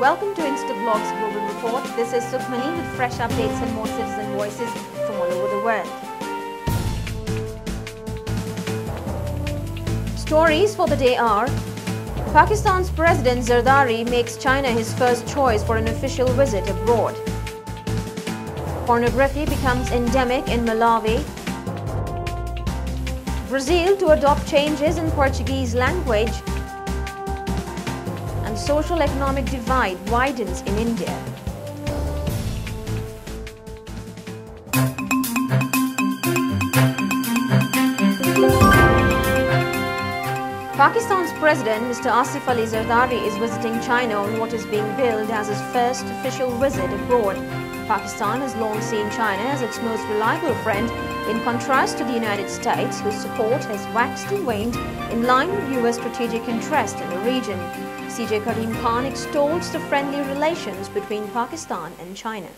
Welcome to InstaVlogs Global Report. This is Sukhmani with fresh updates and more citizen voices from all over the world. Stories for the day are: Pakistan's President Zardaris makes China his first choice for an official visit abroad. Pornography becomes endemic in Malawi. Brazil to adopt changes in Portuguese language. And social economic divide widens in India. Pakistan's President Mr. Asif Ali Zardari is visiting China on what is being billed as his first official visit abroad. Pakistan has long seen China as its most reliable friend, in contrast to the United States, whose support has waxed and waned in line with US strategic interest in the region. CJ Karim Khan extols the friendly relations between Pakistan and China.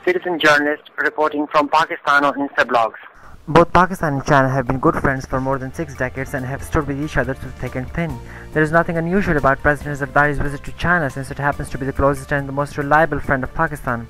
Citizen journalist reporting from Pakistan on InstaBlogs. Both Pakistan and China have been good friends for more than 6 decades and have stood with each other through thick and thin. There is nothing unusual about President Zardaris' visit to China, since it happens to be the closest and the most reliable friend of Pakistan.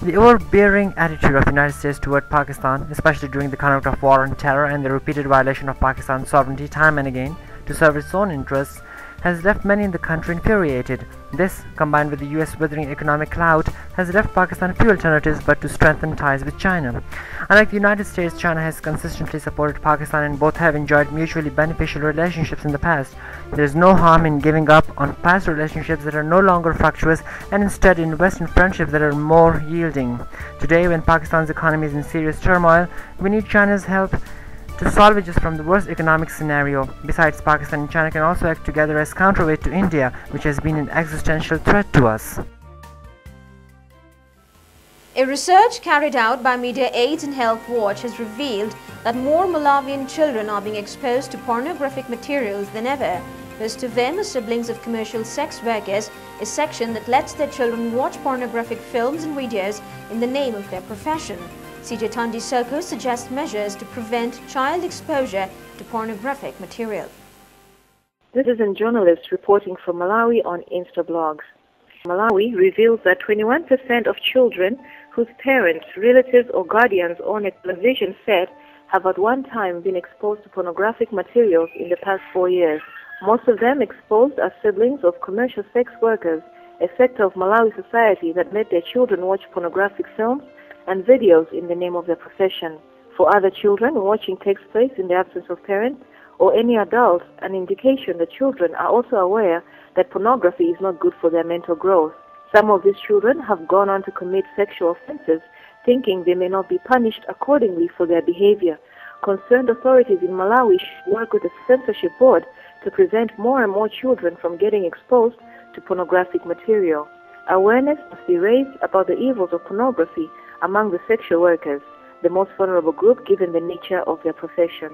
The overbearing attitude of the United States toward Pakistan, especially during the conduct of war on terror and the repeated violation of Pakistan's sovereignty time and again to serve its own interests, has left many in the country infuriated. This, combined with the US withering economic clout, has left Pakistan few alternatives but to strengthen ties with China. Unlike the United States, China has consistently supported Pakistan and both have enjoyed mutually beneficial relationships in the past. There is no harm in giving up on past relationships that are no longer fructuous and instead invest in friendships that are more yielding. Today, when Pakistan's economy is in serious turmoil, we need China's help to salvage us from the worst economic scenario. Besides, Pakistan and China can also act together as counterweight to India, which has been an existential threat to us. A research carried out by Media AIDS and Health Watch has revealed that more Malawian children are being exposed to pornographic materials than ever. Most of them are siblings of commercial sex workers, a section that lets their children watch pornographic films and videos in the name of their profession. CJ Tandi Circus suggests measures to prevent child exposure to pornographic material. This is a journalist reporting from Malawi on InstaBlogs. Malawi reveals that 21% of children whose parents, relatives or guardians own a television set have at one time been exposed to pornographic materials in the past 4 years. Most of them exposed are siblings of commercial sex workers, a sector of Malawi society that let their children watch pornographic films and videos in the name of their profession. For other children, watching takes place in the absence of parents or any adults, an indication that children are also aware that pornography is not good for their mental growth. Some of these children have gone on to commit sexual offenses, thinking they may not be punished accordingly for their behavior. Concerned authorities in Malawi should work with the censorship board to prevent more and more children from getting exposed to pornographic material. Awareness must be raised about the evils of pornography among the sexual workers, the most vulnerable group given the nature of their profession.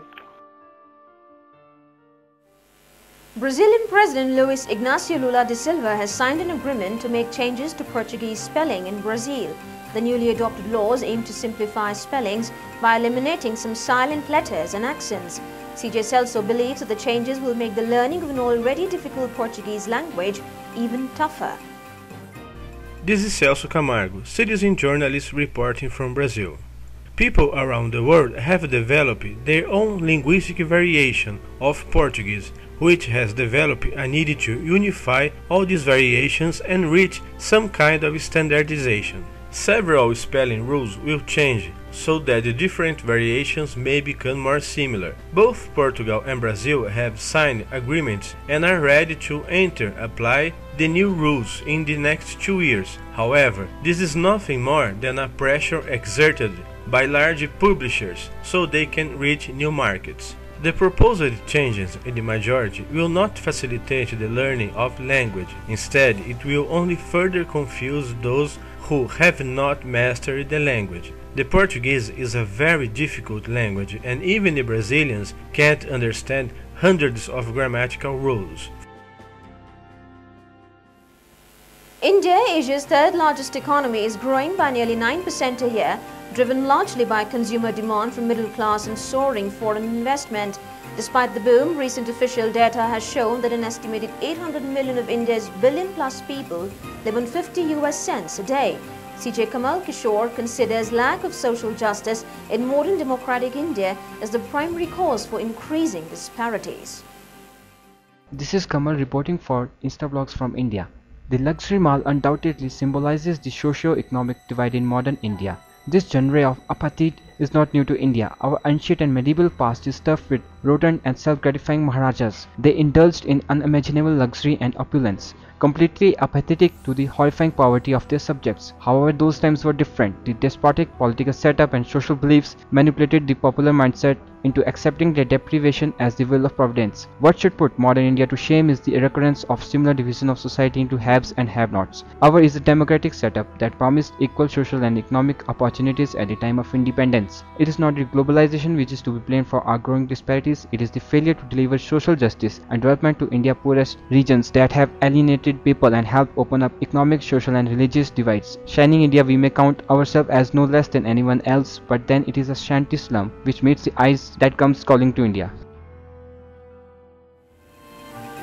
Brazilian President Luiz Inácio Lula da Silva has signed an agreement to make changes to Portuguese spelling in Brazil. The newly adopted laws aim to simplify spellings by eliminating some silent letters and accents. CJ Celso believes that the changes will make the learning of an already difficult Portuguese language even tougher. This is Celso Camargo, citizen journalist reporting from Brazil. People around the world have developed their own linguistic variation of Portuguese, which has developed a need to unify all these variations and reach some kind of standardization. Several spelling rules will change so that the different variations may become more similar. Both Portugal and Brazil have signed agreements and are ready to apply the new rules in the next 2 years. However, this is nothing more than a pressure exerted by large publishers so they can reach new markets. The proposed changes in the majority will not facilitate the learning of language. Instead, it will only further confuse those who have not mastered the language. The Portuguese is a very difficult language, and even the Brazilians can't understand hundreds of grammatical rules. India, Asia's third largest economy, is growing by nearly 9% a year, driven largely by consumer demand from middle class and soaring foreign investment. Despite the boom, recent official data has shown that an estimated 800 million of India's billion-plus people live on 50 US cents a day. CJ Kamal Kishore considers lack of social justice in modern democratic India as the primary cause for increasing disparities. This is Kamal reporting for Instablogs from India. The luxury mall undoubtedly symbolizes the socio-economic divide in modern India. This genre of apathite is not new to India. Our ancient and medieval past is stuffed with rodent and self-gratifying maharajas. They indulged in unimaginable luxury and opulence, completely apathetic to the horrifying poverty of their subjects. However, those times were different. The despotic political setup and social beliefs manipulated the popular mindset into accepting their deprivation as the will of providence. What should put modern India to shame is the recurrence of similar division of society into haves and have-nots. Ours is a democratic setup that promised equal social and economic opportunities at the time of independence. It is not the globalization which is to be blamed for our growing disparities, it is the failure to deliver social justice and development to India's poorest regions that have alienated people and helped open up economic, social and religious divides. Shining India, we may count ourselves as no less than anyone else, but then it is a shanty slum which meets the eyes that comes calling to India.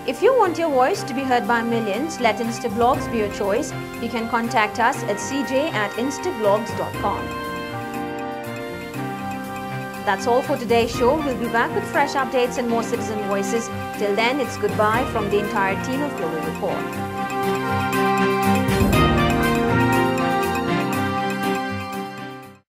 If you want your voice to be heard by millions, let Instablogs be your choice. You can contact us at cj@instablogs.com. That's all for today's show. We'll be back with fresh updates and more citizen voices. Till then, it's goodbye from the entire team of Global Report.